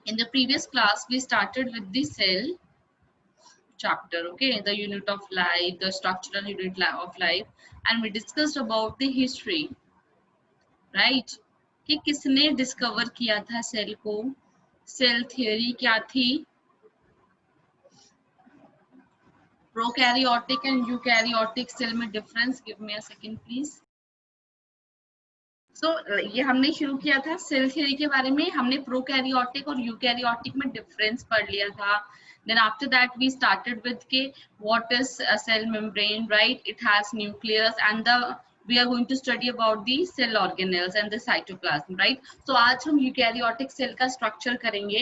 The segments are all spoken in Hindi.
In the previous class, we started with the cell chapter, okay, the unit of life, the structural unit of life, and we discussed about the history, right? कि किसने डिस्कवर किया था सेल को, सेल थियरी क्या थी, प्रोकैरियोटिक एंड यूकैरियोटिक सेल में difference, give me a second please. So ये हमने शुरू किया था सेल थ्योरी के बारे में, हमने प्रोकैरियोटिक और यूकैरियोटिक में डिफरेंस पढ़ लिया था। Then after that we started with के what is a cell membrane, right? It has nucleus and the we are going to study about the cell organelles and the cytoplasm, right? So आज हम यूकैरियोटिक सेल का स्ट्रक्चर करेंगे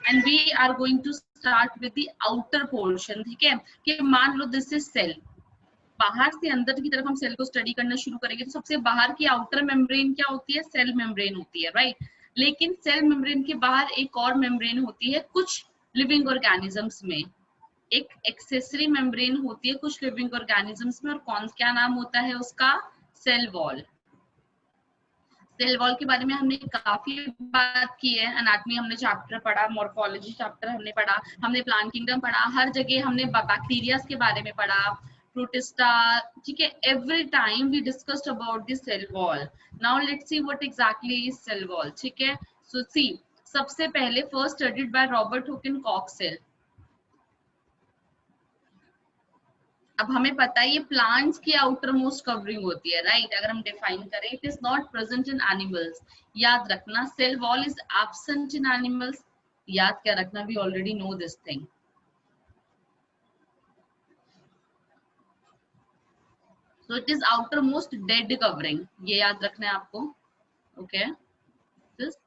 and we are going to start with the outer portion, ठीक है? कि मान लो दिस इज सेल, बाहर से अंदर की तरफ हम सेल को स्टडी करना शुरू करेंगे तो सबसे बाहर की आउटर मेम्ब्रेन क्या होती है? सेल मेम्ब्रेन होती है, राइट? लेकिन सेल मेम्ब्रेन के बाहर एक और मेम्ब्रेन होती है कुछ लिविंग ऑर्गेनिजम्स में, एक एक्सेसरी मेम्ब्रेन होती है कुछ लिविंग ऑर्गेनिजम्स में, और कौन क्या नाम होता है उसका? Cell wall. सेल वॉल के बारे में हमने काफी बात की है, एनाटॉमी हमने चैप्टर पढ़ा, मॉर्फोलॉजी चैप्टर हमने पढ़ा, हमने प्लांट किंगडम पढ़ा, हर जगह हमने बैक्टीरिया के बारे में पढ़ा, प्रोटिस्टा, ठीक है? Every time we discussed about the cell wall. Now let's see what exactly is cell wall, ठीक है? सो सी, सबसे पहले first studied by Robert Hooke in cork cell. अब हमें पता है ये प्लांट्स की आउटर मोस्ट कवरिंग होती है, राइट? अगर हम डिफाइन करें, it is not present in animals. याद रखना, cell wall is absent in animals. याद क्या रखना, we already know this thing. So it is outermost dead covering, ये याद रखना है आपको, okay? This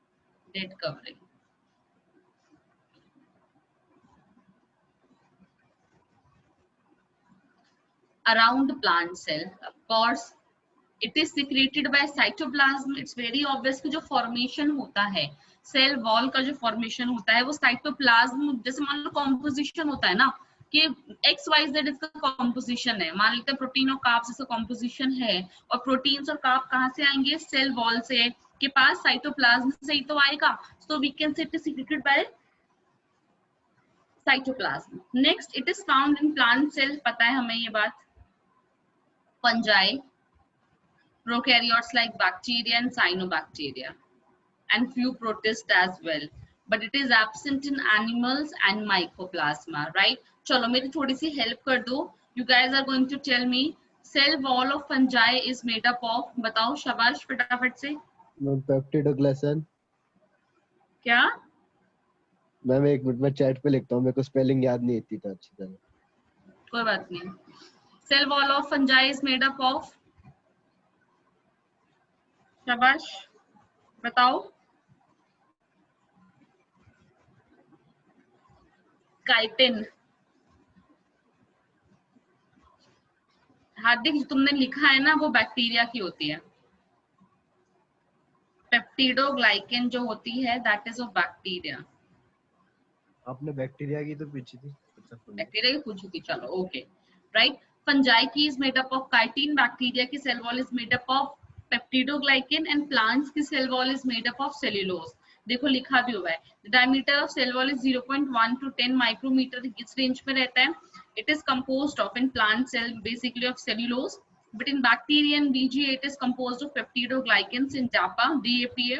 dead covering around plant cell, of course it is secreted by cytoplasm. It's very obvious कि जो formation होता है सेल वॉल का, जो फॉर्मेशन होता है वो साइटोप्लाज्म, जैसे मान लो कॉम्पोजिशन होता है ना कि एक्स वाई जेड इसका कॉम्पोजिशन है, मान लेते हैं प्रोटीन और कार्ब्स इसका कॉम्पोजिशन है, और प्रोटीन्स और कार्ब कहाँ से आएंगे? सेल वॉल से के पास, साइटोप्लाज्म से ही तो आएगा। So we can say it is secreted by cytoplasm. Next, it is found in plant cell, पता है हमें ये बात। Fungi, prokaryotes like bacteria and cyanobacteria, and few protists as well, but it is absent in animals and mycoplasma, right? चलो मेरी थोड़ी सी हेल्प कर दो, you guys are going to tell me cell wall of fungi is made up of, बताओ शाबाश फटाफट से। पेप्टिडोग्लाइकन। क्या? मैम एक मिनट में चैट पे लिखता हूँ, मेरे को स्पेलिंग याद नहीं थी तो अच्छी तरह। कोई बात नहीं। Cell wall of fungi is made up of, शाबाश बताओ। काइटिन। हार्दिक, तुमने लिखा है ना वो बैक्टीरिया की होती है। पेप्टिडोग्लाइकन जो होती है दैट इज ऑफ बैक्टीरिया। आपने बैक्टीरिया की तो पूछी थी, बैक्टीरिया की पूछी थी, चलो ओके, राइट? फंजाई की is made up of chitin, bacteria की cell wall is made up of peptidoglycan, and plants की cell wall is made up of cellulose. देखो लिखा भी हुआ है, diameter of cell wall is 0.1 to 10 micrometre, इस रेंज में रहता है। It is composed of, in plant cell basically of cellulose, but in bacteria and BGA it is composed of peptidoglycans in DAPA, DAPA,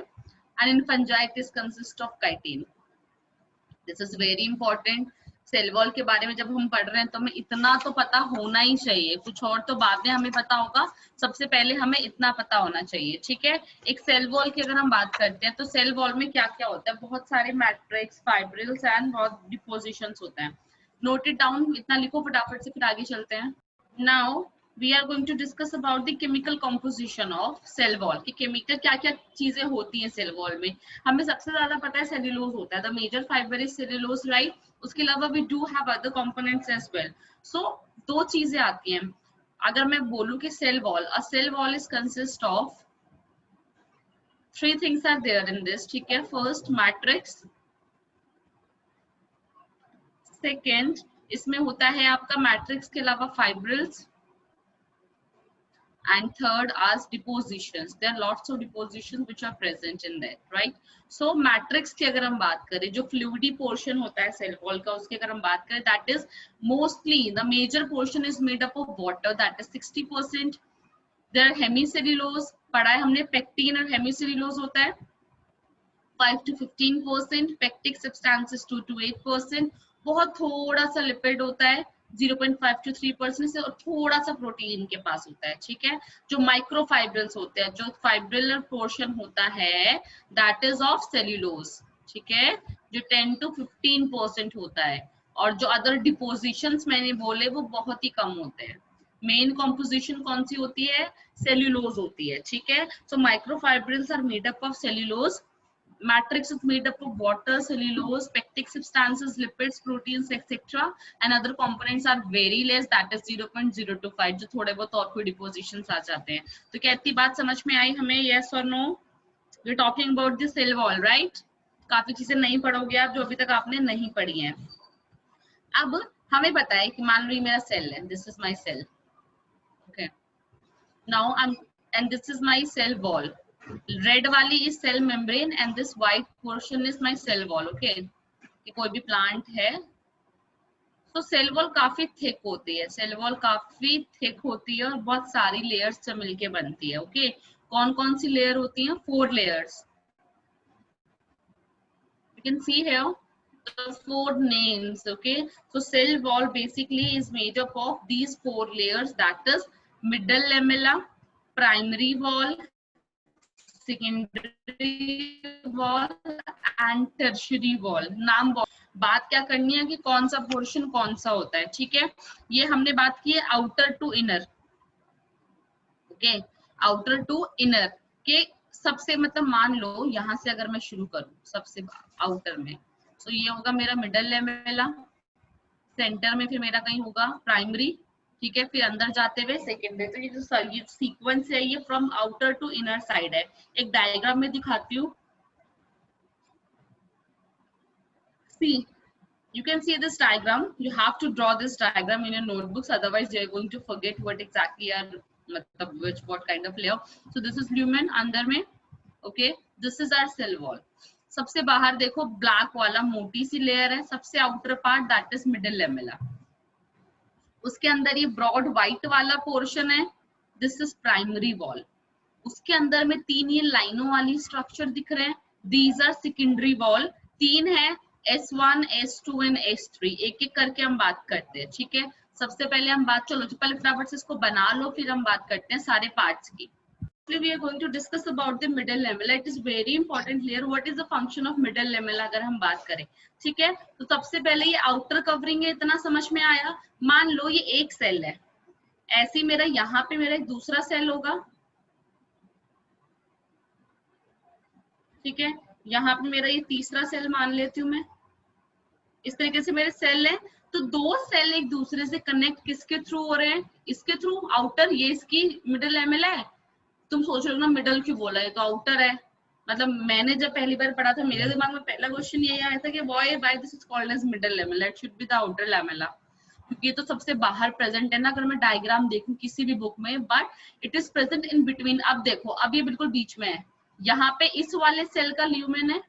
and in fungi it is consist of chitin. This is very important. Cell wall के बारे में जब हम पढ़ रहे हैं तो हमें इतना तो पता होना ही चाहिए, कुछ और तो बाद में हमें पता होगा, सबसे पहले हमें इतना पता होना चाहिए, ठीक है? एक सेल वॉल की अगर हम बात करते हैं तो सेल वॉल में क्या क्या होता है? बहुत सारे मैट्रिक्स, फाइब्रिल्स एंड बहुत डिपोजिशंस होते हैं। नोट इट डाउन, इतना लिखो फटाफट से, फिर आगे चलते हैं। Now we are going to discuss about the chemical composition of cell wall, कि केमिकल क्या क्या चीजें होती हैं सेल वॉल में। हमें सबसे ज्यादा पता है सेल्यूलोज होता है, the major fibre is cellulose, right? उसके अलावा we do have other components as well. So दो चीजें आती हैं। अगर मैं बोलूं कि cell wall, a cell wall is consist of three things are there in this, ठीक है? फर्स्ट मैट्रिक्स, सेकेंड इसमें होता है आपका मैट्रिक्स के अलावा fibrils, and third as depositions. There are lots of depositions which are present in there, right? So matrix की अगर हम बात करें, जो fluidy portion होता है cell wall का, उसकी अगर हम बात करें, that is mostly the major portion is made up of water, that is 60%. There are hemicellulose, पढ़ा है हमने, pectin और hemicellulose होता है 5 to 15%, pectic substances 2 to 8%, बहुत थोड़ा सा लिपिड होता है 0.5 to 3% से, और थोड़ा सा प्रोटीन के पास होता है, ठीक है। जो माइक्रोफाइब्रिल्स होते हैं, जो फाइब्रिलर पोर्शन होता है दैट इज ऑफ सेल्यूलोज, ठीक है, जो 10 to 15% होता है, और जो अदर डिपोजिशंस मैंने बोले वो बहुत ही कम होते हैं। मेन कॉम्पोजिशन कौन सी होती है? सेल्यूलोज होती है, ठीक है। So microfibrils are made up of cellulose, matrix is made up of water, cellulose, pectic substances, lipids, proteins, etc. and other components are very less, that is 0.025, जो थोड़े बहुत और कोई डिपोजिशंस आ जाते हैं। तो क्या इतनी बात समझ में आई हमें? yes or no? we're talking about the cell wall, right? काफी चीजें नहीं पढ़ोगे आप जो अभी तक आपने नहीं पढ़ी हैं। अब हमें पता है कि मान लो ये मेरा सेल है, this is my cell, okay, now and this is my cell wall. Red वाली is cell membrane and this white portion is my cell wall, okay. कि कोई भी प्लांट है तो सेल वॉल काफी थिक होती है, सेल वॉल काफी थिक होती है और बहुत सारी लेयर्स से मिलके बनती है, ओके। कौन कौन सी लेयर होती हैं? 4 layers, you can see here the 4 names, okay. So cell wall basically is made up of these 4 layers, that is middle lamella, primary wall, secondary wall and tertiary wall. नाम बात क्या करनी है कि कौन सा पोर्शन कौन सा होता है, ठीक है। ये हमने बात की है outer to inner, okay, outer to inner के सबसे, मतलब मान लो यहां से अगर मैं शुरू करूं सबसे आउटर में, तो ये होगा मेरा मिडल लेमेला, सेंटर में फिर मेरा कहीं होगा प्राइमरी, ठीक है, फिर अंदर जाते हुए सेकेंडरी। तो ये जो सीक्वेंस है ये from outer to inner side है। एक डायग्राम में दिखाती हूँ, सी you can see this diagram, you have to draw this diagram in your notebooks, otherwise you are going to forget what exactly are मतलब what kind of layer. So this is lumen अंदर में, okay, this is our cell wall। सबसे बाहर देखो ब्लैक वाला मोटी सी लेयर है, सबसे outer part that is middle lamella, उसके अंदर ये ब्रॉड व्हाइट वाला पोर्शन है, दिस इज प्राइमरी वॉल। उसके अंदर में 3 ये लाइनों वाली स्ट्रक्चर दिख रहे हैं, दीज आर सेकेंडरी वॉल। 3 है, S1, S2 एंड S3। एक एक करके हम बात करते हैं, ठीक है। सबसे पहले हम बात, चलो पहले फटाफट से इसको बना लो, फिर हम बात करते हैं सारे पार्ट्स की। We are going to discuss about the middle lamella. It is very important here. What is the function of middle lamella अगर हम बात करें, ठीक है। तो सबसे पहले ये आउटर कवरिंग है, इतना समझ में आया। मान लो ये एक सेल है, ऐसे मेरा यहाँ पे मेरा एक दूसरा सेल होगा, ठीक है, यहाँ पे मेरा ये तीसरा सेल मान लेती हूँ मैं, इस तरीके से मेरे सेल है। तो 2 सेल एक दूसरे से कनेक्ट किसके थ्रू हो रहे हैं? इसके थ्रू, आउटर, ये इसकी मिडिल लेमेला है। तुम सोच रहे हो ना मिडल क्यों बोला है, तो आउटर है। मतलब मैंने जब पहली बार पढ़ा था मेरे दिमाग में पहला क्वेश्चन यही आया था कि why this is called as middle lamella, it should be the outer lamella, क्योंकि ये तो सबसे बाहर प्रेजेंट है ना अगर मैं डायग्राम देखूं किसी भी बुक में, but it is present in between. अब देखो, अब ये बिल्कुल बीच में है, यहाँ पे इस वाले सेल का ल्यूमेन है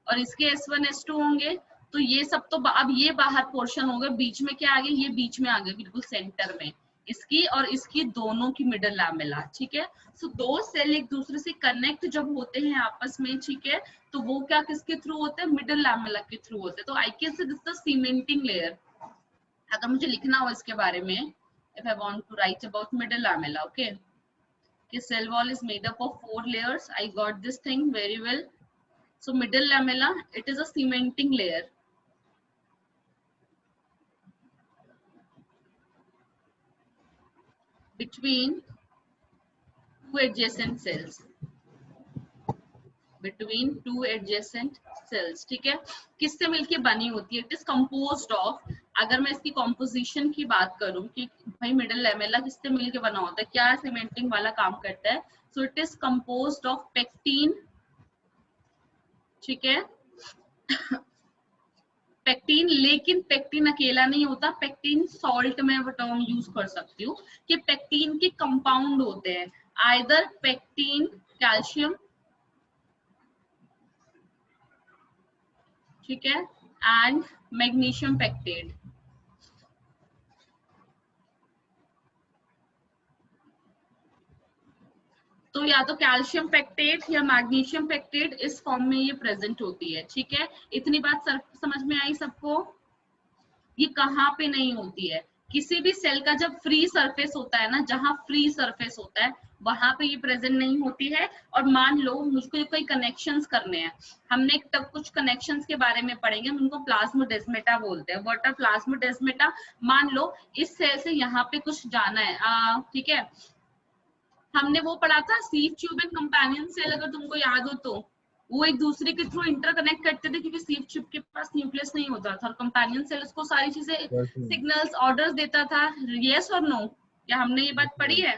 और इसके S1 S2 होंगे, तो ये सब तो अब ये बाहर पोर्शन हो गए, बीच में क्या आ गया, ये बीच में आ गए बिल्कुल सेंटर में, इसकी और इसकी दोनों की मिडल लैमेला, ठीक है। सो 2 सेल एक दूसरे से कनेक्ट जब होते हैं आपस में, ठीक है, तो वो क्या किसके थ्रू होते हैं? मिडल लैमेला के थ्रू होते हैं। तो I can say this the cementing layer. अगर मुझे लिखना हो इसके बारे में, if I want to write about middle lamella, okay, कि cell wall is made up of 4 layers, I got this thing very well. So middle lamella, it is a cementing layer between 2 adjacent cells, between 2 adjacent cells, ठीक है। किससे मिलके बनी होती है? It is composed of, अगर मैं इसकी composition की बात करूं कि भाई middle lamella किससे मिलके बना होता है, क्या cementing वाला काम करता है? So it is composed of pectin, ठीक है, पेक्टिन, लेकिन पेक्टिन अकेला नहीं होता, पेक्टिन सॉल्ट में वो टर्म यूज कर सकती हूँ कि पेक्टिन के कंपाउंड होते हैं, आइदर पेक्टिन कैल्शियम, ठीक है, एंड मैग्नीशियम पेक्टेट। तो या तो कैल्शियम पेक्टेट या मैग्नीशियम पेक्टेट इस फॉर्म में ये प्रेजेंट होती है, ठीक है। इतनी बात समझ में आई सबको? ये कहाँ पे नहीं होती है, किसी भी सेल का जब फ्री सरफेस होता है ना, जहां फ्री सरफेस होता है वहां पे ये प्रेजेंट नहीं होती है। और मान लो मुझको कोई कनेक्शंस करने हैं, हमने तब कुछ कनेक्शंस के बारे में पढ़ेंगे, हम उनको प्लाज्मोडेस्माटा बोलते हैं। What are plasmodesmata? मान लो इस सेल से यहाँ पे कुछ जाना है, ठीक है, हमने वो पढ़ा था sieve tube and companion cell, अगर तुमको याद हो तो वो एक दूसरे के थ्रू इंटरकनेक्ट करते थे, क्योंकि सीव ट्यूब के पास न्यूक्लियस नहीं होता था, और कंपेनियन सेल उसको सारी चीजें यस मैम। सिग्नल्स ऑर्डर्स देता था। यस और नो? क्या हमने ये बात पढ़ी है?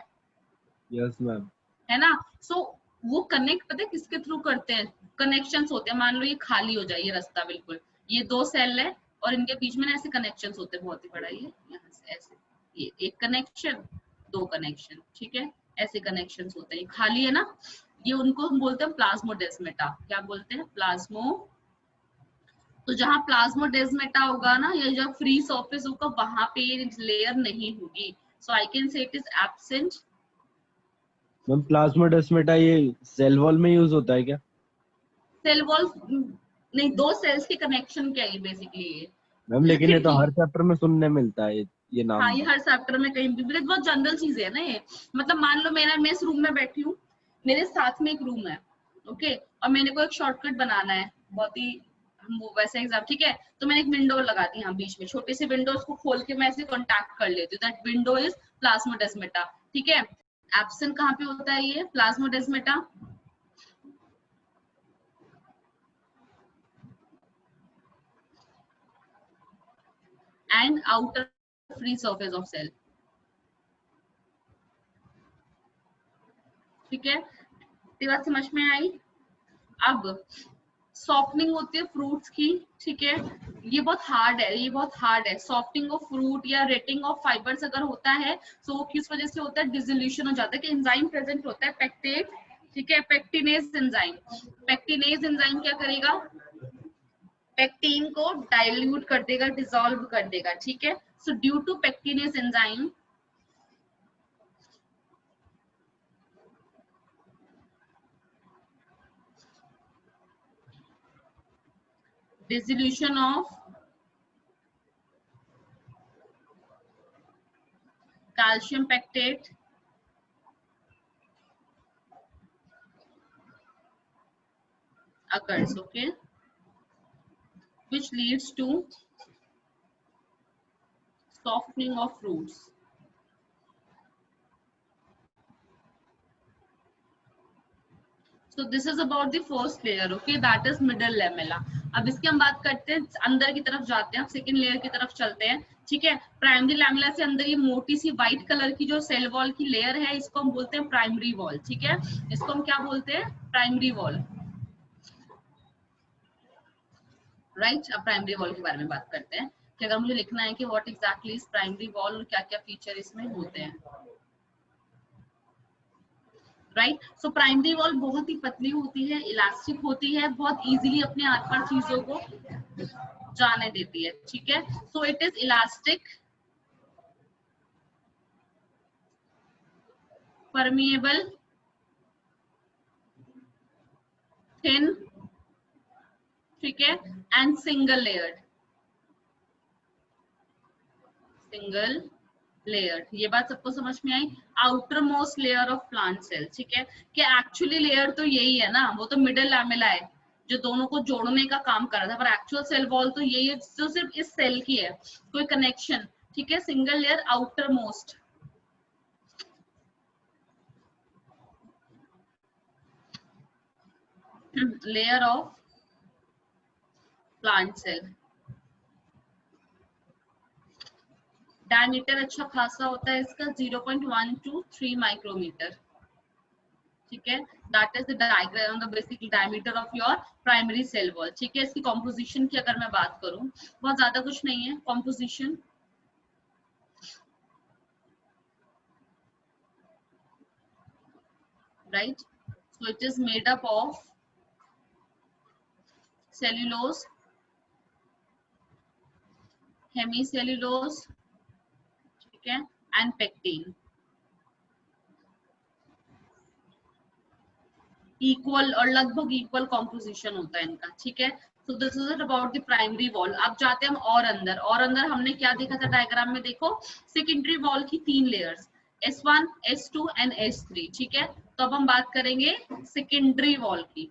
Yes ma'am. है ना? सो वो कनेक्ट पता है किसके थ्रू करते हैं? कनेक्शंस होते हैं। मान लो ये खाली हो जाए ये रास्ता, बिल्कुल ये दो सेल है और इनके बीच में ना ऐसे कनेक्शंस होते हैं, बहुत ही बड़ा, ये यहाँ से ऐसे, ये एक कनेक्शन, दो कनेक्शन, ठीक है, ऐसे कनेक्शंस होते हैं, खाली है ना, ये उनको हम बोलते हैं प्लाज्मोडेस्माटा। क्या बोलते हैं? प्लाज्मो। तो जहां प्लाज्मोडेस्माटा होगा ना, या जब फ्री सरफेस होगा वहां पे ये लेयर नहीं होगी, so I can say it is absent. Ma'am plasmodesmata ये सेल वॉल में यूज होता है क्या? सेल वॉल नहीं, दो सेल्स के कनेक्शन क्या है बेसिकली ये। मैम जैसे लेकिन ये तो खिड़की, हर चैप्टर में सुनने मिलता है ये हाँ नाम ये तो। हर चैप्टर में कहीं भी, बहुत जनरल चीज है ना ये। मतलब मान लो मैं इस रूम में बैठी हूँ, मेरे साथ में एक रूम है, ओके, और मैंने को एक शॉर्टकट बनाना है, बहुत ही वो वैसे एग्जाम, ठीक है, तो मैंने एक विंडो लगा दी यहाँ बीच में, छोटी सी विंडो, उसको खोल के मैं ऐसे कॉन्टैक्ट कर लेती हूँ, दैट विंडो इज प्लाज्मोडेस्माटा, ठीक है। एब्सेंट कहाँ पे होता है ये plasmodesmata? And outer free surface of cell, ठीक है, ये बात समझ में आई? अब सॉफ्टनिंग होती है फ्रूट्स की, ठीक है, ये बहुत हार्ड है, ये बहुत हार्ड है। सॉफ्टनिंग ऑफ फ्रूट या रेटिंग ऑफ फाइबर्स अगर होता है तो वो किस वजह से होता है? डिसोल्यूशन हो जाता है, कि एंजाइम प्रेजेंट होता है पेक्टेट, ठीक है, पेक्टिनेज एंजाइम। पेक्टिनेज एंजाइम क्या करेगा? पेक्टिन को डाइल्यूट कर देगा, डिसॉल्व कर देगा, ठीक है। So due to pectinase enzyme, dissolution of calcium pectate occurs, okay, which leads to softening of fruits. So this is about the first layer, okay, that is middle lamella. अब इसकी हम बात करते हैं, अंदर की तरफ जाते हैं, सेकेंड लेयर की तरफ चलते हैं, ठीक है। प्राइमरी लैमेला से अंदर ये मोटी सी व्हाइट कलर की जो सेल वॉल की लेयर है, इसको हम बोलते हैं प्राइमरी वॉल, ठीक है, इसको हम क्या बोलते हैं? Primary wall, right. अब प्राइमरी वॉल के बारे में बात करते हैं, कि अगर मुझे लिखना है कि what exactly is primary wall और क्या क्या फीचर इसमें होते हैं, राइट। सो प्राइमरी वॉल बहुत ही पतली होती है, इलास्टिक होती है, बहुत इजीली अपने आर पार चीजों को जाने देती है, ठीक है। So it is elastic, permeable, thin, ठीक है, and single layered, single layer. ये बात सबको समझ में आई? Outermost layer of plant cell, ठीक है, कि एक्चुअली लेयर तो यही है ना, वो तो मिडल लैमेला है जो दोनों को जोड़ने का काम कर रहा था, पर एक्चुअल सेल वॉल तो यही है जो सिर्फ इस सेल की है, कोई कनेक्शन, ठीक है। Single layer, outermost, layer of plant cell. Diameter अच्छा खासा होता है इसका, 0.1 to 3 माइक्रोमीटर, ठीक है, that is the diagram the basic diameter of your primary cell wall. ठीक है, इसकी कॉम्पोजिशन की अगर मैं बात करूं, बहुत ज्यादा कुछ नहीं है composition. Right, so it is made up of cellulose, hemicellulose, ठीक है, and pectin। इक्वल और लगभग इक्वल कॉम्पोजिशन होता है इनका। ठीक है, सो this is it about the primary wall. अब जाते हैं हम और अंदर हमने क्या देखा था डायग्राम में, देखो सेकेंडरी वॉल की 3 layers, S1, S2 and S3। ठीक है, तो अब हम बात करेंगे सेकेंडरी वॉल की।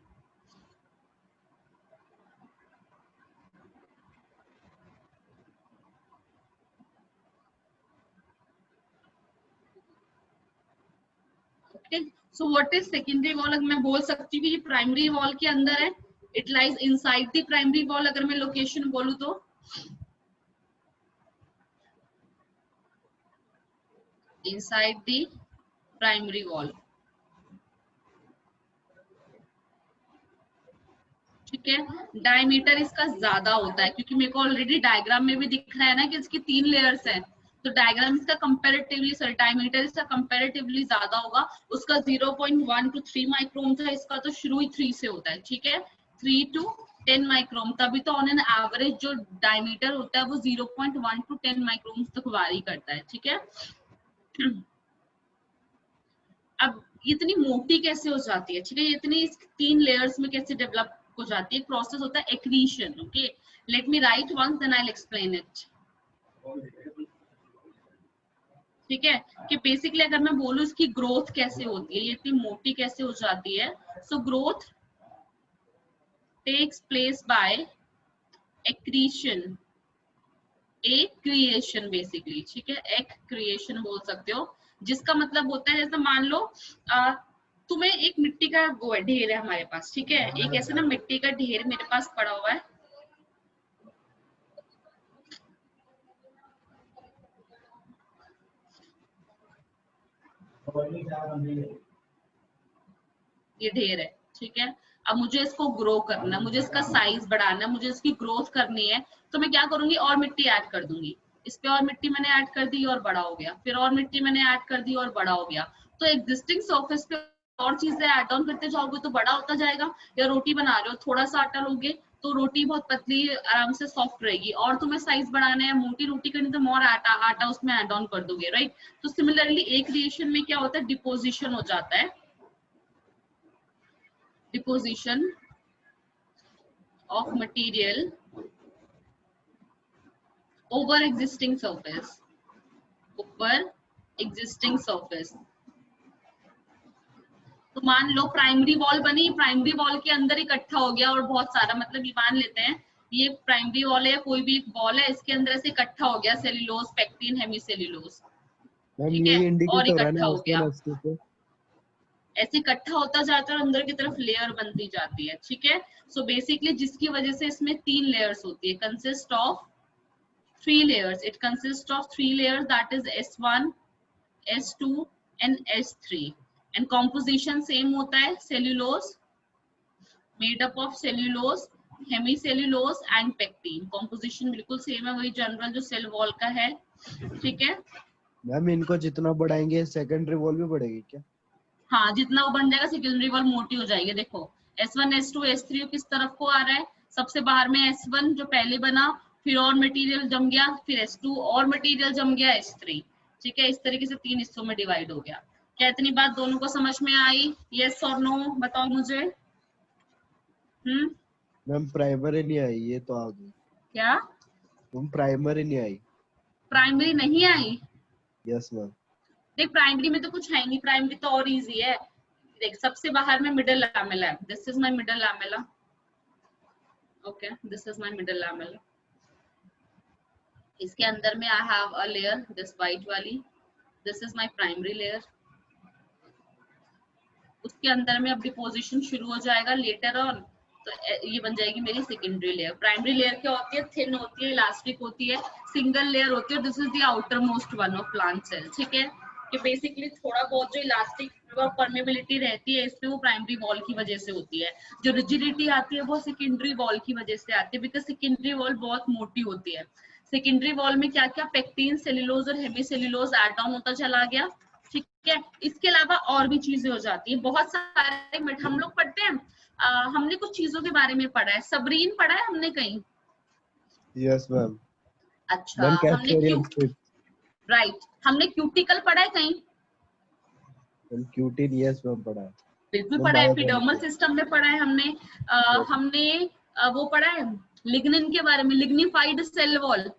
So what is secondary wall? अगर मैं बोल सकती हूँ कि ये प्राइमरी वॉल के अंदर है, it lies inside the primary wall. अगर मैं लोकेशन बोलूँ तो इनसाइड द प्राइमरी वॉल। ठीक है, डायमीटर इसका ज्यादा होता है क्योंकि मेरे को ऑलरेडी डायग्राम में भी दिख रहा है ना कि इसकी 3 लेयर्स हैं, तो डायग्राम इसका कंपैरेटिवली, सॉरी डायमीटर इसका कंपैरेटिवली ज्यादा होगा। उसका 0.1 to 3 माइक्रोन था, इसका तो शुरू ही 3 से होता है। ठीक है, 3 to 10 माइक्रोन, तभी तो ऑन एन एवरेज जो डायमीटर होता है वो 0.1 to 10 माइक्रोन तक वारी करता है। ठीक है, अब इतनी मोटी कैसे हो जाती है? ठीक है, इतनी 3 लेयर्स में कैसे डेवलप हो जाती है? प्रोसेस होता है accretion. Okay, let me write once then I will explain it. ठीक है, कि बेसिकली अगर मैं बोलूं इसकी ग्रोथ कैसे होती है, ये इतनी मोटी कैसे हो जाती है। So growth takes place by accretion, एक क्रिएशन बेसिकली। ठीक है, एक क्रिएशन बोल सकते हो, जिसका मतलब होता है जैसे मान लो तुम्हें एक मिट्टी का वो है, ढेर है हमारे पास। ठीक है, एक ऐसे ना मिट्टी का ढेर मेरे पास पड़ा हुआ है, ये ढेर है। ठीक है, अब मुझे इसको ग्रो करना है, मुझे इसका साइज बढ़ाना है, मुझे इसकी ग्रोथ करनी है, तो मैं क्या करूंगी, और मिट्टी ऐड कर दूंगी। इस पे और मिट्टी मैंने ऐड कर दी और बड़ा हो गया, फिर और मिट्टी मैंने ऐड कर दी और बड़ा हो गया। तो एग्जिस्टिंग सरफेस पे और चीजें ऐड ऑन करते जाओगे तो बड़ा होता जाएगा। या रोटी बना रहे हो, थोड़ा सा आटा लोगे तो रोटी बहुत पतली आराम से सॉफ्ट रहेगी, और तुम्हें साइज बढ़ाना है, मोटी रोटी करनी तो मोर आटा उसमें ऐड ऑन कर दोगे। राइट, तो सिमिलरली एक क्रिएशन में क्या होता है, डिपोजिशन हो जाता है, deposition of material over existing surface, over existing surface। तो मान लो प्राइमरी वॉल बनी, प्राइमरी वॉल के अंदर इकट्ठा हो गया और बहुत सारा, मतलब ये मान लेते हैं ये प्राइमरी वॉल है, कोई भी एक वॉल है, इसके अंदर ऐसे इकट्ठा हो गया सेल्यूलोज, पेक्टिन, हेमीसेल्यूलोज। ठीक है, यही और इंडिकेट हो रहा है इकट्ठा ना हो गया, S1 S2 पे। ऐसे इकट्ठा होता जाता है और अंदर की तरफ लेयर बनती जाती है। ठीक है, सो बेसिकली जिसकी वजह से इसमें 3 लेयर्स होती है, consist of 3 layers. It consists of 3 layers, that is S1, S2 and S3, and composition same होता है, cellulose, made up of cellulose, hemicellulose and pectin। composition बिल्कुल सेम है, वही जनरल जो सेल वॉल का है। ठीक है, मैम इनको जितना बढ़ाएंगे सेकेंडरी वॉल भी बढ़ेगी क्या? हाँ जितना वो बन जाएगा सेकेंडरी वॉल मोटी हो जाएगी। देखो S1, S2, S3 किस तरफ को आ रहा है, सबसे बाहर में S1 जो पहले बना, फिर और मटेरियल जम गया, फिर S2 और मटेरियल जम गया, S3। ठीक है, इस तरीके से 3 हिस्सों में डिवाइड हो गया। क्या इतनी बात दोनों को समझ में आई? यस और नो बताओ मुझे। मैम प्राइमरी नहीं आई, ये तो आ गई। क्या मैम प्राइमरी नहीं आई। प्राइमरी नहीं आई? Yes ma'am. देख प्राइमरी में तो कुछ है नहीं, प्राइमरी तो और इजी है। देख सबसे बाहर में मिडिल लैमेला है, this is my middle lamella. Okay, this is my middle lamella. इसके अंदर में I have a layer, this white वाली, this is my primary layer. उसके अंदर में अब डिपोजिशन शुरू हो जाएगा लेटर ऑन, तो ये बन जाएगी मेरी सेकेंडरी लेयर। प्राइमरी लेयर क्या होती है, थिन होती है, इलास्टिक होती है, सिंगल लेयर होती है, this is the outermost one of plant cell. ठीक है, कि बेसिकली थोड़ा बहुत जो इलास्टिक परमेबिलिटी रहती है इसमें वो प्राइमरी वॉल की वजह से होती है, जो रिजिडिटी आती है वो सेकेंडरी वॉल की वजह से आती है, बिकॉज सेकेंडरी वॉल बहुत मोटी होती है। सेकेंडरी वॉल में क्या क्या पेक्टिन, सेल्यूलोज और हेमी सेल्यूलोज ऐड ऑन होता चला गया, ठीक है। इसके अलावा और भी चीजें हो जाती है, बहुत सारे हम लोग पढ़ते हैं। हमने कुछ चीजों के बारे में पढ़ा है, सबरीन पढ़ा है हमने कहीं? Yes ma'am. अच्छा, मैम हमने कैस्पेरियन स्ट्रिप। राइट, हमने क्यूटिकल पढ़ा है कहीं? मैम क्यूटिन यस मैम पढ़ा है। बिल्कुल मैम पढ़ा है, एपिडर्मल बायोकेमिस्ट्री। सिस्टम में पढ़ा है हमने। हमने वो पढ़ा है लिग्निन के बारे में, lignified cell wall,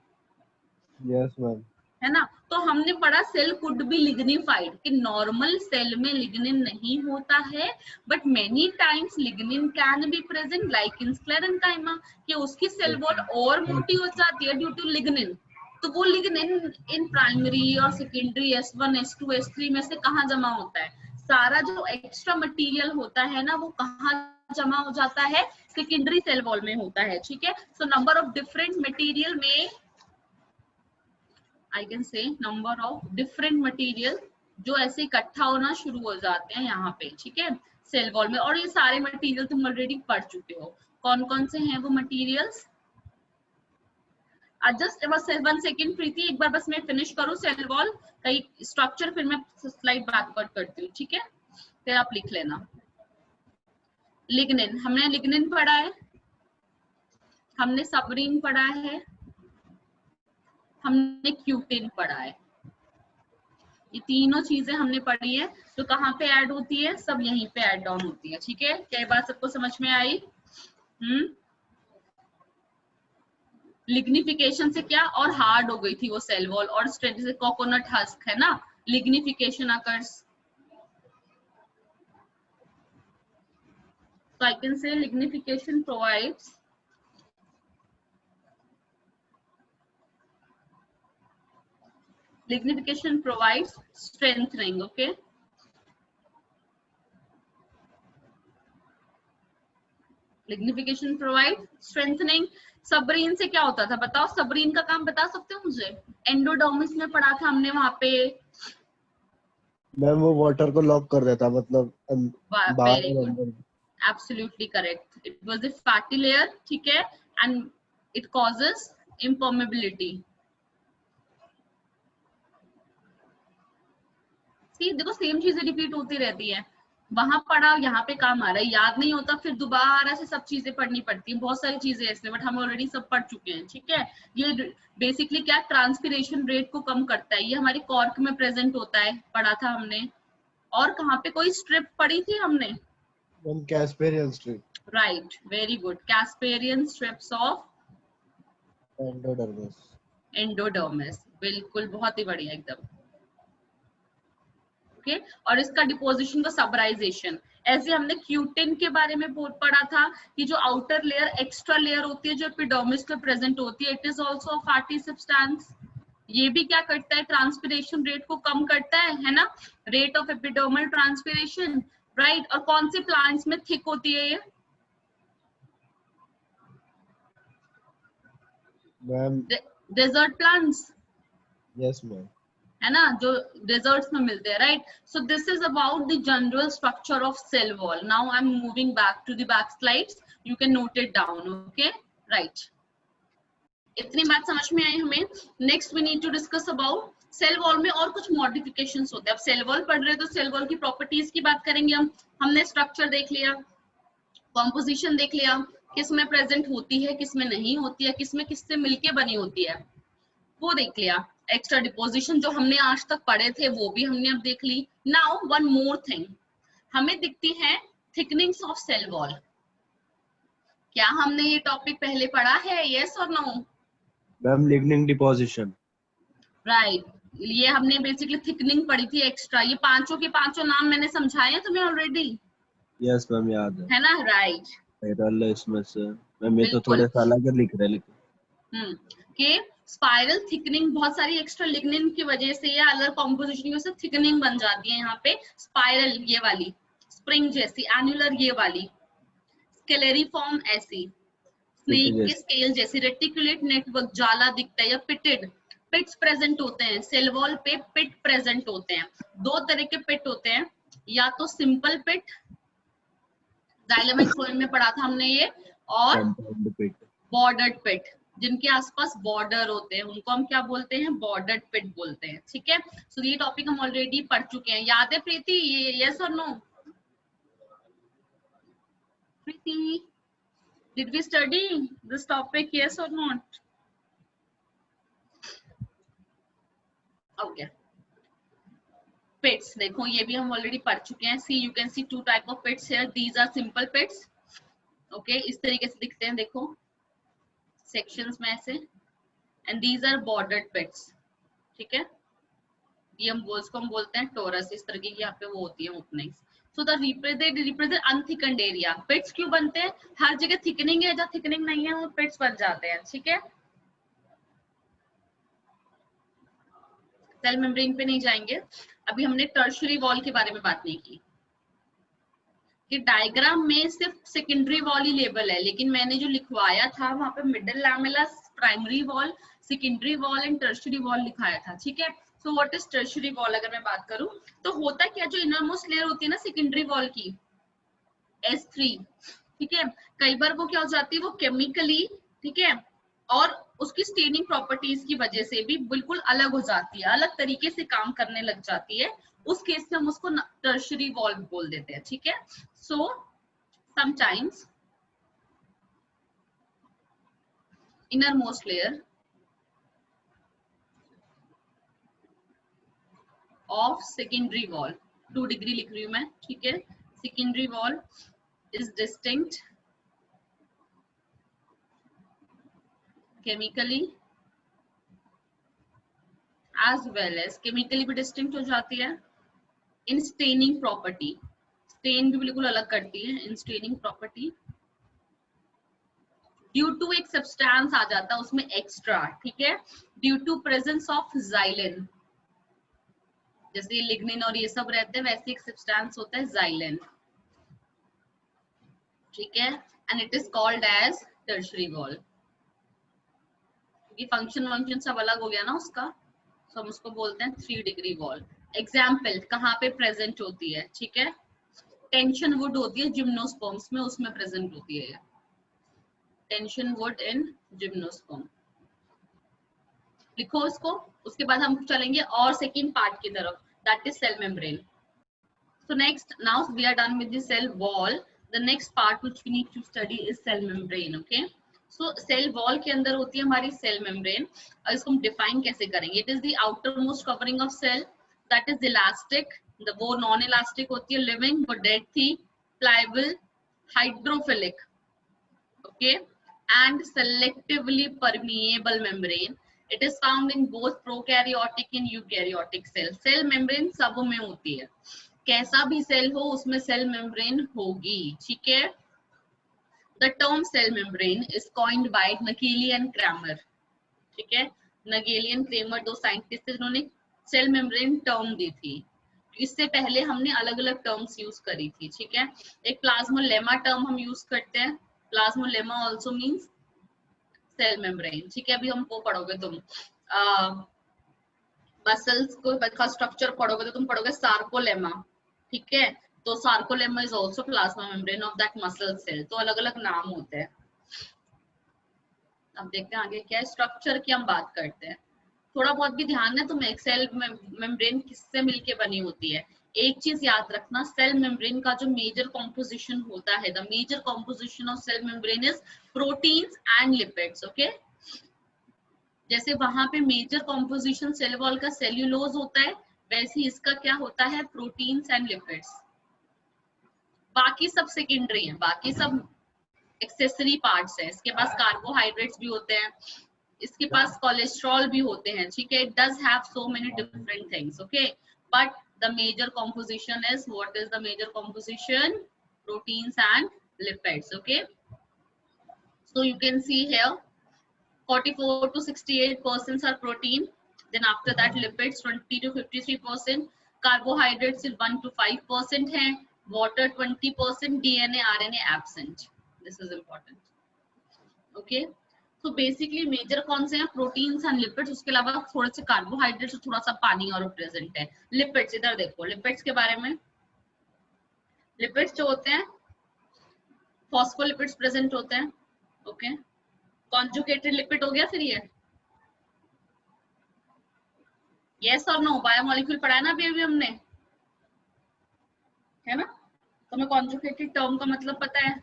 yes ma'am. है ना। तो हमने पढ़ा सेल कुड बी लिग्निफाइड, कि नॉर्मल सेल में लिग्निन नहीं होता है, but many times lignin can be present like in sclerenchyma, कि उसकी सेल वॉल और मोटी हो जाती है ड्यू टू लिग्निन। तो वो लिग्निन इन प्राइमरी और सेकेंडरी S1 S2 S3 में से कहाँ जमा होता है? सारा जो एक्स्ट्रा मटेरियल होता है ना, वो कहाँ जमा हो जाता है? सेकेंडरी सेल वॉल में होता है, ठीक है। So number of different material में I can say number of different material जो ऐसे इकट्ठा होना शुरू हो जाते हैं यहाँ पे, ठीक है, सेल वॉल में। और ये सारे मटेरियल तुम ऑलरेडी पढ़ चुके हो, कौन कौन से हैं वो मटेरियल्स। जस्ट बस 1 सेकेंड प्रीति, एक बार बस मैं फिनिश करूँ सेल वॉल कई स्ट्रक्चर, फिर मैं स्लाइड बैकवर्ड करती हूँ, ठीक है, फिर आप लिख लेना। लिग्निन, हमने लिग्निन पढ़ा है, हमने सबरीन पढ़ा है, हमने क्यूटिन पढ़ा है, ये तीनों चीजें हमने पढ़ी है। तो कहाँ पे ऐड होती है? सब यहीं पे ऐड डाउन होती है, ठीक है। क्या बात सबको समझ में आई? लिग्निफिकेशन से क्या और हार्ड हो गई थी वो सेल वॉल, और स्ट्रेंथ, जैसे कोकोनट हस्क है ना, lignification occurs. So I can say lignification provides strengthening, okay. Lignification provide strengthening. Suberin से क्या होता था बताओ, सबरीन का काम बता सकते हो मुझे? एंडोडर्मिस में पढ़ा था हमने वहां पे। मैम वो वाटर को लॉक कर देता, मतलब बाहर वेरी और गुड, अंदर। Absolutely correct, it was the fatty layer, ठीक है, एंड इट कॉजेस इम्पर्मेबिलिटी। सी देखो सेम चीजें रिपीट होती रहती है, वहां पढ़ा यहाँ पे काम आ रहा है, याद नहीं होता फिर दोबारा से सब चीजें पढ़नी पड़ती है, बहुत सारी चीजें ऐसे, बट हम ऑलरेडी सब पढ़ चुके हैं, ठीक है। ये बेसिकली क्या ट्रांसपिरेशन रेट को कम करता है, ये हमारी कॉर्क में प्रेजेंट होता है, पढ़ा था हमने। और कहाँ पे कोई स्ट्रिप पढ़ी थी हमने? Ma'am Casparian strip. Right, very good, Casparian strips of endodermis. Endodermis, बिल्कुल, बहुत ही बढ़िया एकदम, ओके। और इसका डिपोजिशन का सबराइजेशन, ऐसे हमने क्यूटिन के बारे में पढ़ा था कि जो आउटर लेयर एक्स्ट्रा लेयर होती है जो एपिडर्मिस पे प्रेजेंट होती है, it is also fatty substance. ये भी क्या करता है? ट्रांसपिरेशन रेट को कम करता है ना, rate of epidermal transpiration, right. और कौन से प्लांट्स में थिक होती है ये? Ma'am desert plants, yes ma'am. है ना, जो डेजर्ट्स में मिलते हैं, right. So this is about the general structure of cell wall. Now I am moving back to the back slides, you can note it down, okay, right. इतनी बात समझ में आई हमें। Next we need to discuss about cell wall में और कुछ मॉडिफिकेशंस होते हैं। अब सेल वॉल पढ़ रहे हैं तो सेल वॉल की प्रॉपर्टीज की बात करेंगे हम। हमने स्ट्रक्चर देख लिया, कॉम्पोजिशन देख लिया, किस में प्रेजेंट होती है, किस में नहीं होती है, किस में किससे मिलके बनी होती है, वो देख लिया। एक्स्ट्रा डिपोजिशन जो हमने आज तक पढ़े थे वो भी हमने अब देख ली। नाउ वन मोर थिंग, हमें दिखती है थिकनिंग्स ऑफ सेल वॉल। क्या हमने ये टॉपिक पहले पढ़ा है? यस और no? Ma'am lignin deposition. Right, ये हमने बेसिकली थिकनिंग पढ़ी थी एक्स्ट्रा। ये पांचों के पांचों नाम मैंने समझाए हैं तुम्हें ऑलरेडी, यस मैम याद है ना, राइट। है इसमें से मैम, ये तो बिल्कुल, थोड़े सा अलग लिख रहे लेकिन। के स्पाइरल थिकनिंग बहुत सारी एक्स्ट्रा लिग्निन की वजह से या अलग कॉम्पोजिशन की वजह से थिकनिंग बन जाती है यहाँ पे। स्पाइरल ये वाली, स्प्रिंग जैसी, एनुलर ये वाली, स्केलेरी फॉर्म ऐसी, स्नेक के स्केल जैसी, रेटिकुलेट नेटवर्क जाला दिखता है, या पिटेड पिट्स प्रेजेंट होते हैं, सेल वॉल पे पिट प्रेजेंट होते हैं। दो तरह के पिट होते हैं, या तो simple pit, xylem and phloem में पढ़ा था हमने ये, और कंपाउंड पिट, बॉर्डर्ड पिट, जिनके आसपास बॉर्डर होते हैं उनको हम क्या बोलते हैं, बॉर्डर्ड पिट बोलते हैं। ठीक है, सो ये टॉपिक हम ऑलरेडी पढ़ चुके हैं, याद है प्रीति? ये यस और no? Preeti, did we study this topic, yes और नॉट? ओके, पिट्स देखो ये भी हम ऑलरेडी पढ़ चुके हैं। See you can see two type of pits here, these are simple pits. Okay, इस तरीके से दिखते हैं देखो सेक्शंस में ऐसे, and these are bordered pits. ठीक है, ये हम बोलते हैं टोरस, इस तरीके की यहाँ पे वो होती है openings. So the represent unthickened area. Pits क्यों बनते हैं? हर जगह थिकनिंग है, जहाँ थिकनिंग नहीं है वो पिट्स बन जाते हैं। ठीक है, सेल मेम्ब्रेन पे नहीं जाएंगे अभी, हमने टर्शियरी वॉल के बारे में बात नहीं की कि डायग्राम में सिर्फ सेकेंडरी वॉल ही लेबल है, लेकिन मैंने जो लिखवाया था वहां पे middle lamella, primary wall, secondary wall and tertiary wall लिखाया था। ठीक है, so what is tertiary wall? अगर मैं बात करूं तो होता क्या, जो इनरमोस्ट लेयर होती है ना सेकेंडरी वॉल की, S3, ठीक है, कई बार वो क्या हो जाती है, वो केमिकली, ठीक है, और उसकी स्टेनिंग प्रॉपर्टीज की वजह से भी बिल्कुल अलग हो जाती है, अलग तरीके से काम करने लग जाती है। उस केस में हम उसको टर्शियरी वॉल बोल देते हैं। ठीक है, so sometimes innermost layer of secondary wall, 2 degree लिख रही हूं मैं। ठीक है, secondary wall is distinct chemically as well as chemically भी distinct हो जाती है, in staining property, stain भी बिल्कुल अलग करती है in staining property, due to एक सब्सटेंस आ जाता है उसमें एक्स्ट्रा। ठीक है, due to presence of xylan, जैसे लिग्निन और ये सब रहते हैं वैसे एक सब्सटेंस होता है जाइलिन। ठीक है, and it is called as tertiary wall, क्योंकि फंक्शन सब अलग हो गया ना उसका, तो हम उसको बोलते हैं 3 डिग्री वॉल। एग्जाम्पल कहाँ पे प्रेजेंट होती है? ठीक है, टेंशन वुड होती है जिम्नोस्पर्म्स में, उसमें प्रेजेंट होती है टेंशन वुड इन जिम्नोस्पर्म। लिखो इसको, उसके बाद हम चलेंगे और सेकंड पार्ट की तरफ, that is cell membrane. So next, now we are done with the cell wall. The next part which we need to study is cell membrane. Okay. So cell wall के अंदर होती है हमारी cell membrane, और इसको हम define कैसे करेंगे? It is the outermost covering of cell that is elastic. वो non elastic होती है, living, वो dead थी, pliable, hydrophilic. Okay. And selectively permeable membrane. It is found in both prokaryotic and eukaryotic cells. Cell membrane सब में होती है, कैसा भी सेल हो उसमें सेल मेम्ब्रेन होगी। ठीक है, the term cell membrane is coined by Nageli and Cramer. ठीक है, नगेली एंड क्रेमर दो साइंटिस्ट थे जिन्होंने सेल मेम्ब्रेन टर्म दी थी। इससे पहले हमने अलग अलग टर्म्स यूज करी थी। ठीक है, एक प्लाज्मोलेमा टर्म हम यूज करते हैं, प्लाज्मोलेमा आल्सो मींस सेल मेम्ब्रेन। ठीक है, अभी हम वो पढ़ोगे तुम मसल्स को का स्ट्रक्चर पढ़ोगे तो तुम पढ़ोगे सार्कोलेमा। ठीक है, तो sarcolemma is also plasma membrane of that muscle cell, तो अलग अलग नाम होते हैं। अब देखते हैं आगे क्या है, स्ट्रक्चर की हम बात करते हैं। थोड़ा बहुत भी ध्यान है तुम्हें, सेल मेम्ब्रेन किससे मिलके बनी होती है। एक चीज याद रखना, सेल मेम्ब्रेन का जो मेजर कॉम्पोजिशन होता है, the major composition of cell membrane is proteins and lipids. Okay, जैसे वहां पे मेजर कॉम्पोजिशन सेल वॉल का सेल्यूलोज होता है, वैसे ही इसका क्या होता है, प्रोटीन्स एंड लिपिड्स। बाकी सब सेकेंडरी है, बाकी सब एक्सेसरी पार्ट्स है। इसके पास कार्बोहाइड्रेट्स भी होते हैं, इसके पास कोलेस्ट्रॉल भी होते हैं। ठीक है, it does have so many different things. Okay, but the major composition is, what is the major composition? Proteins and lipids. Okay, so you can see here 44 to 68% are protein, then after that lipids 20 to 53%, carbohydrates 1 to 5% है, water 20%, DNA RNA absent. This is important. Okay, तो बेसिकली मेजर कौन से हैं, प्रोटीन्स एंड लिपिड्स, उसके अलावा थोड़े से कार्बोहाइड्रेट्स और थोड़ा सा पानी और प्रेजेंट है। लिपिड्स, इधर देखो लिपिड्स के बारे में। लिपिड्स जो होते हैं फॉस्फोलिपिड्स प्रेजेंट होते हैं। ओके, कॉन्जुगेटेड लिपिड हो गया फिर ये, यस और नो, बायोमोलिक्यूल पढ़ा है ना अभी अभी हमने, है ना, तो हमें कॉन्जुगेटेड टर्म का मतलब पता है।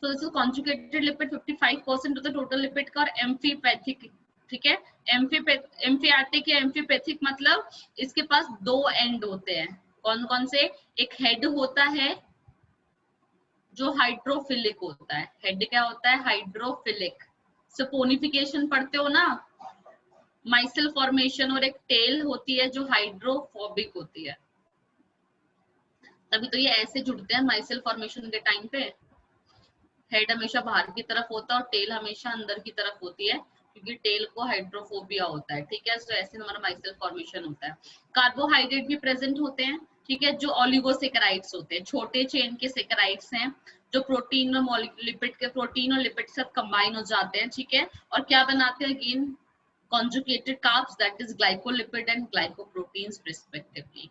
So this is conjugated lipid 55% of the total lipid का, और एम्फीपैथिक, ठीक है, एम्फियाटिक या एम्फीपैथिक मतलब इसके पास दो एंड होते हैं। कौन कौन से, एक हेड होता है जो हाइड्रोफिलिक होता है, हेड क्या होता है, हाइड्रोफिलिक। सपोनिफिकेशन पढ़ते हो ना, माइसेल फॉर्मेशन, और एक टेल होती है जो हाइड्रोफोबिक होती है, तभी तो ये ऐसे जुड़ते हैं माइसेल फॉर्मेशन के टाइम पे। हेड हमेशा बाहर की तरफ होता है और टेल हमेशा अंदर की तरफ होती है, क्योंकि टेल को हाइड्रोफोबिया होता है, ठीक है। तो ऐसे हमारा माइसेल फॉर्मेशन होता है। कार्बोहाइड्रेट भी प्रेजेंट होते हैं, ठीक है, जो ओलिगोसेकेराइड्स होते हैं, छोटे चेन के सेकेराइड्स हैं, जो प्रोटीन और लिपिड के, प्रोटीन और लिपिड से कंबाइन हो जाते हैं, ठीक है, और क्या बनाते हैं, again conjugated carbs, that is glycolipid and glycoproteins respectively।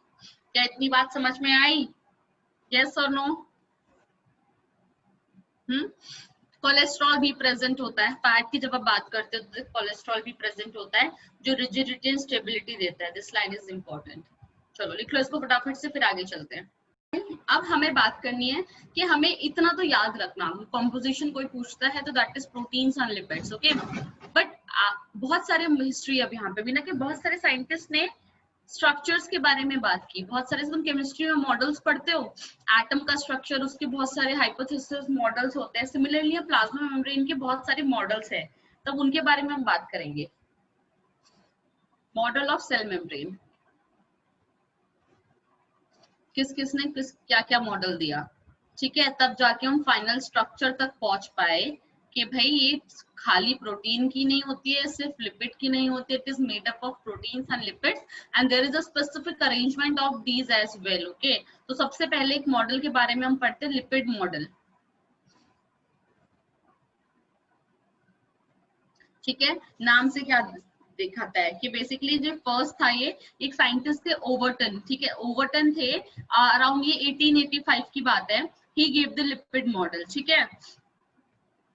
क्या इतनी बात समझ में आई, yes or no? कोलेस्ट्रॉल भी प्रेजेंट होता है, फैट की जब आप बात करते हो तो कोलेस्ट्रॉल भी प्रेजेंट होता है, जो रिजिडिटी एंड स्टेबिलिटी देता है। This line is important. चलो लिख लो इसको फटाफट से, फिर आगे चलते हैं। अब हमें बात करनी है कि हमें इतना तो याद रखना, कंपोजिशन कोई पूछता है तो that is proteins and lipids, okay. But बहुत सारे हिस्ट्री अब यहाँ पे भी ना, कि बहुत सारे साइंटिस्ट ने स्ट्रक्चर्स के बारे में बात की। बहुत सारे, तुम केमिस्ट्री में मॉडल्स पढ़ते हो, एटम का स्ट्रक्चर, उसके बहुत सारे हाइपोथेसिस मॉडल्स होते हैं। सिमिलरली प्लाज्मा मेम्ब्रेन के बहुत सारे मॉडल्स हैं, तब उनके बारे में हम बात करेंगे। मॉडल ऑफ सेल मेम्ब्रेन, किस किसने किस क्या क्या मॉडल दिया, ठीक है, तब जाके हम फाइनल स्ट्रक्चर तक पहुंच पाए कि भाई ये खाली प्रोटीन की नहीं होती है, सिर्फ लिपिड की नहीं होती है, it is made up of proteins and lipids and there is a specific arrangement of these as well, okay. तो सबसे पहले एक मॉडल के बारे में हम पढ़ते हैं, लिपिड मॉडल, ठीक है। नाम से क्या दिखाता है कि बेसिकली जो फर्स्ट था ये एक साइंटिस्ट थे, ओवरटन, ठीक है, ओवरटन थे, अराउंड ये 1885 की बात है। ही गिव द लिपिड मॉडल, ठीक है।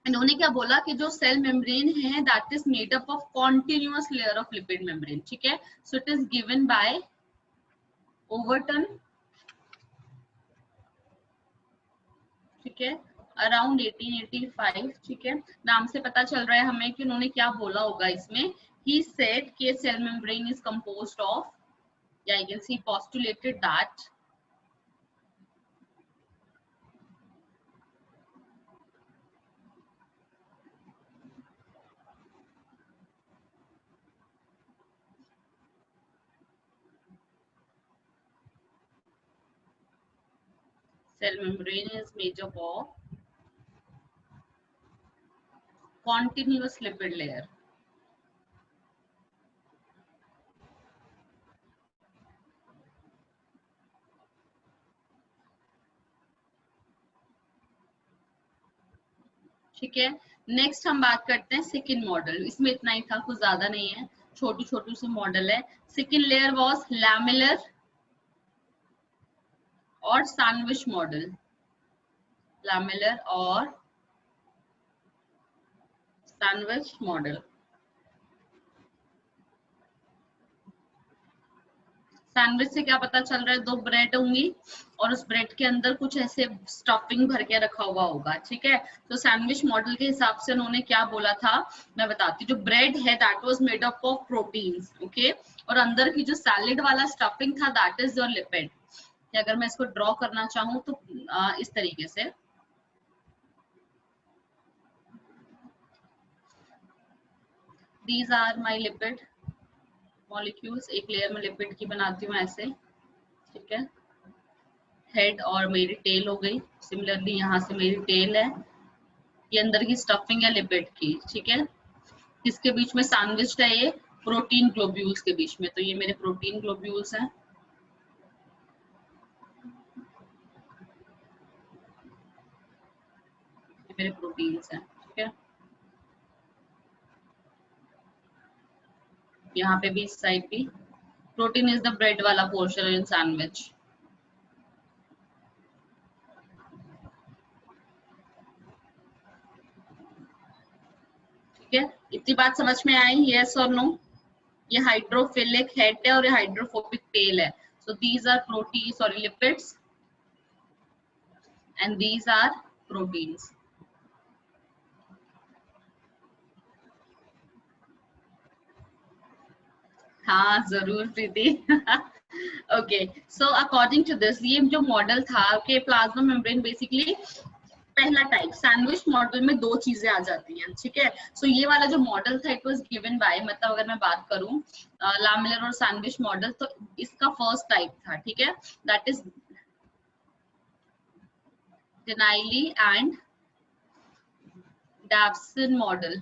इन्होंने क्या बोला कि जो सेल मेम्ब्रेन है that is made up of continuous layer of lipid membrane, ठीक है। So it is given by Overton, ठीक है, अराउंड 1885, ठीक है। नाम से पता चल रहा है हमें कि उन्होंने क्या बोला होगा इसमें। ही सेड कि cell membrane is composed of, या I can say postulated that cell membrane is made up of continuous lipid layer, ठीक है। नेक्स्ट हम बात करते हैं सेकंड मॉडल, इसमें इतना ही था, कुछ ज्यादा नहीं है, छोटी छोटी सी मॉडल है। सेकंड लेयर वाज लैमेलर और सैंडविच मॉडल, लैमेलर और सैंडविच मॉडल। सैंडविच से क्या पता चल रहा है, दो ब्रेड होंगी और उस ब्रेड के अंदर कुछ ऐसे स्टफिंग भर के रखा हुआ होगा, ठीक है। तो सैंडविच मॉडल के हिसाब से उन्होंने क्या बोला था, मैं बताती हूँ। जो ब्रेड है that was made up of proteins, okay, और अंदर की जो सैलेड वाला स्टफिंग था दैट इज योर लिपिड। अगर मैं इसको ड्रॉ करना चाहूँ तो इस तरीके से, these are my lipid molecules. एक लेयर में लिपिड की बनाती हूँ ऐसे, ठीक है, हेड और मेरी टेल हो गई। सिमिलरली यहाँ से मेरी टेल है, ये अंदर की स्टफिंग है लिपिड की, ठीक है। किसके बीच में सैंडविच है, ये प्रोटीन ग्लोब्यूल्स के बीच में, तो ये मेरे प्रोटीन ग्लोब्यूल्स हैं, ये मेरे प्रोटीन्स हैं, ठीक है। यहाँ पे भी इस साइड भी प्रोटीन इज द ब्रेड वाला पोर्शन इन सैंडविच। ठीक है, इतनी बात समझ में आई, यस और नो? ये हाइड्रोफिलिक हेड है और ये हाइड्रोफोबिक टेल है। So these are protein, sorry lipids, and these are proteins. हाँ जरूर Preeti. Okay, so according to this, ये जो मॉडल था कि प्लाज्मा मेम्ब्रेन बेसिकली पहला टाइप, सैंडविच मॉडल में दो चीजें आ जाती हैं। ठीक है, सो ये वाला जो मॉडल था इट वाज गिवन बाय, मतलब अगर मैं बात करूं लामेलर और सैंडविच मॉडल, तो इसका फर्स्ट टाइप था। ठीक है, दैट इज डेनाइली एंड डैवसन मॉडल,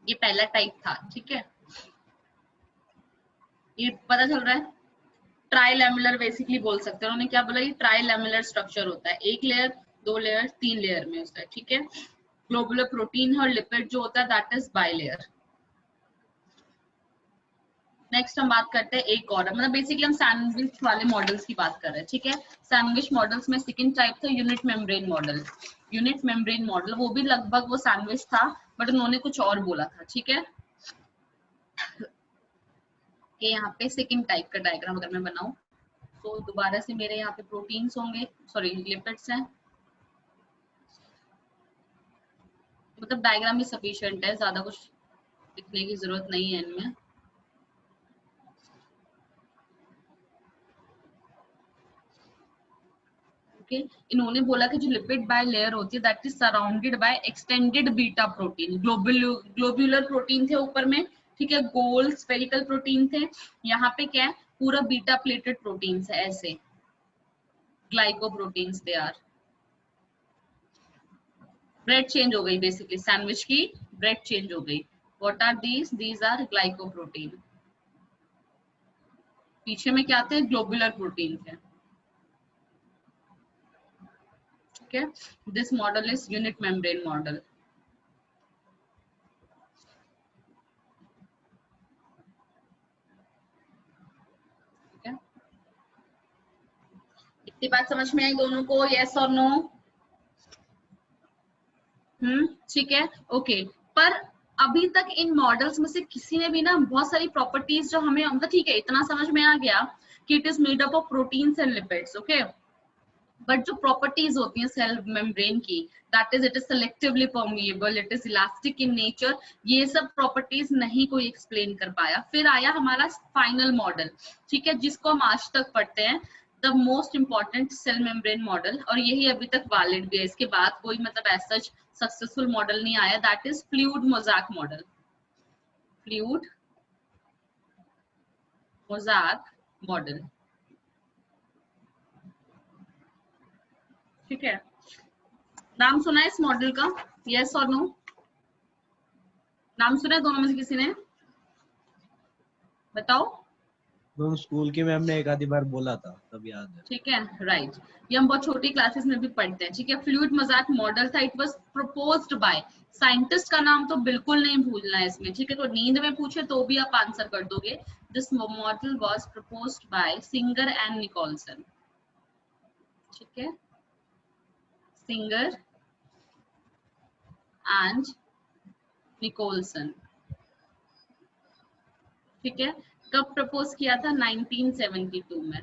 ये पहला टाइप था। ठीक है, ये पता चल रहा है, ट्राइलैमिलर बेसिकली बोल सकते हैं। उन्होंने क्या बोला, ये ट्राइलैमिलर स्ट्रक्चर होता है, एक लेयर, दो लेयर, तीन लेयर में होता है। ठीक है, ग्लोबुलर प्रोटीन और लिपिड जो होता है दैट इज बाइलेयर। नेक्स्ट हम बात करते हैं एक और, मतलब बेसिकली हम सैंडविच वाले मॉडल्स की बात कर रहे हैं। ठीक है, सैंडविच मॉडल्स में सेकंड टाइप था unit membrane model. Unit membrane model वो भी लगभग वो सैंडविच था, बट उन्होंने कुछ और बोला था। ठीक है, कि यहाँ पे सेकंड टाइप का डायग्राम अगर मैं बनाऊं तो दोबारा से मेरे यहाँ पे प्रोटीन्स होंगे, सॉरी लिपिड्स हैं, मतलब डायग्राम भी सफिशिएंट है, ज्यादा कुछ लिखने की जरूरत नहीं है इनमें। ओके, इन्होंने बोला कि जो लिपिड बाय लेयर होती है that is surrounded by extended beta protein. Globular protein थे ऊपर में, ठीक है, गोल स्फेरिकल प्रोटीन थे, यहाँ पे क्या है, पूरा बीटा प्लेटेड प्रोटीन है, ऐसे glycoproteins they are. Bread change हो गई बेसिकली, सैंडविच की ब्रेड चेंज हो गई। What are these are glycoprotein. पीछे में क्या थे, ग्लोबुलर प्रोटीन थे। ठीक है, this model is unit membrane model. ठीक है, इतनी बात समझ में आई दोनों को, यस और नो? ठीक है, ओके। पर अभी तक इन मॉडल्स में से किसी ने भी ना बहुत सारी प्रॉपर्टीज जो हमें, मतलब ठीक है इतना समझ में आ गया कि it is made up of proteins and lipids, okay, but जो प्रॉपर्टीज होती हैं सेल मेम्ब्रेन की, that is it is selectively permeable, it is elastic in nature, ये सब प्रॉपर्टीज नहीं कोई एक्सप्लेन कर पाया। फिर आया हमारा फाइनल मॉडल, ठीक है, जिसको हम आज तक पढ़ते हैं, the most important cell membrane model, और यही अभी तक वैलिड भी है, इसके बाद कोई मतलब ऐसा सक्सेसफुल मॉडल नहीं आया, that is fluid mosaic model. Fluid mosaic model, ठीक है, नाम सुना है इस मॉडल का, यस और नो? नाम सुना है दोनों में से किसी ने, बताओ। तो स्कूल की मैम ने एक आधी बार बोला था, तब याद है। ठीक है, राइट, ये हम बहुत छोटी क्लासेस में भी पढ़ते हैं। ठीक है, फ्लूइड मोज़ैक मॉडल था, it was proposed bye, scientist का नाम तो बिल्कुल नहीं भूलना है इसमें, ठीक है, तो नींद में पूछे तो भी आप आंसर कर दोगे। This model was proposed by Singer and Nicolson. ठीक है, सिंगर एंड निकोलसन। ठीक है, कब प्रपोज किया था, 1972 में,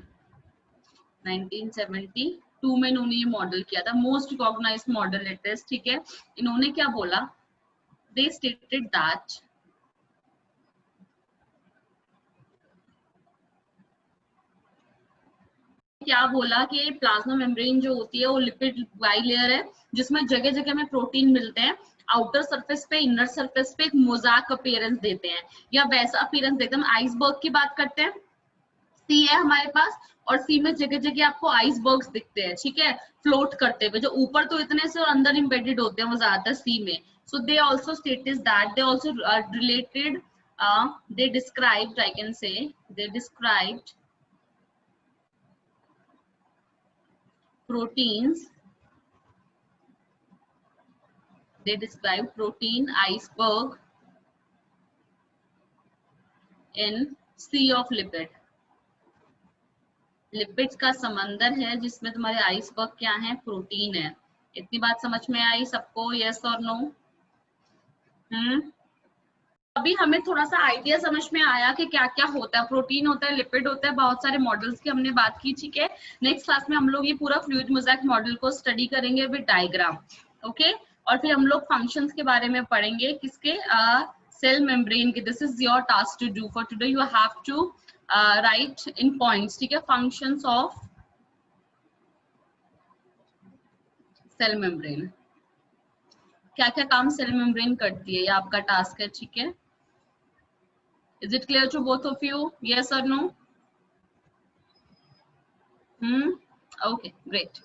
1972 में इन्होंने ये मॉडल किया था, most recognised model it is. ठीक है, इन्होंने क्या बोला, दे स्टेटेड दैट क्या बोला कि प्लाज्मा मेम्ब्रेन जो होती है वो लिपिड बाइलेयर है, जिसमें जगह जगह में प्रोटीन मिलते हैं, आउटर सरफेस पे इनर सरफेस पे एक मोज़ैक अपीयरेंस देते हैं, या वैसा अपीयरेंस देते हैं। हम आइसबर्ग की बात करते हैं, सी है हमारे पास, और सी में जगह जगह आपको आइसबर्ग्स दिखते हैं, ठीक है, फ्लोट करते हुए, जो ऊपर तो इतने से और अंदर इम्बेडेड होते हैं वो ज्यादातर सी में। So they also stated that they also related, they described, I can say, they described proteins, they described protein iceberg in sea of lipid. Lipids का समंदर है जिसमें तुम्हारे आइसबर्ग क्या है, प्रोटीन है। इतनी बात समझ में आई सबको, यस और नो? अभी हमें थोड़ा सा आइडिया समझ में आया कि क्या क्या होता है, प्रोटीन होता है, लिपिड होता है, बहुत सारे मॉडल्स की हमने बात की, ठीक है। नेक्स्ट क्लास में हम लोग ये पूरा फ्लूइड मोज़ेक मॉडल को स्टडी करेंगे विद डायग्राम, ओके। और फिर हम लोग फंक्शंस के बारे में पढ़ेंगे, किसके, सेल मेम्ब्रेन के। This is your task to do for today, you have to write in points, ठीक है, फंक्शंस ऑफ सेल मेम्ब्रेन। क्या क्या काम सेल मेम्ब्रेन करती है, ये आपका टास्क है, ठीक है। Is it clear to both of you? Yes or no? Okay, great.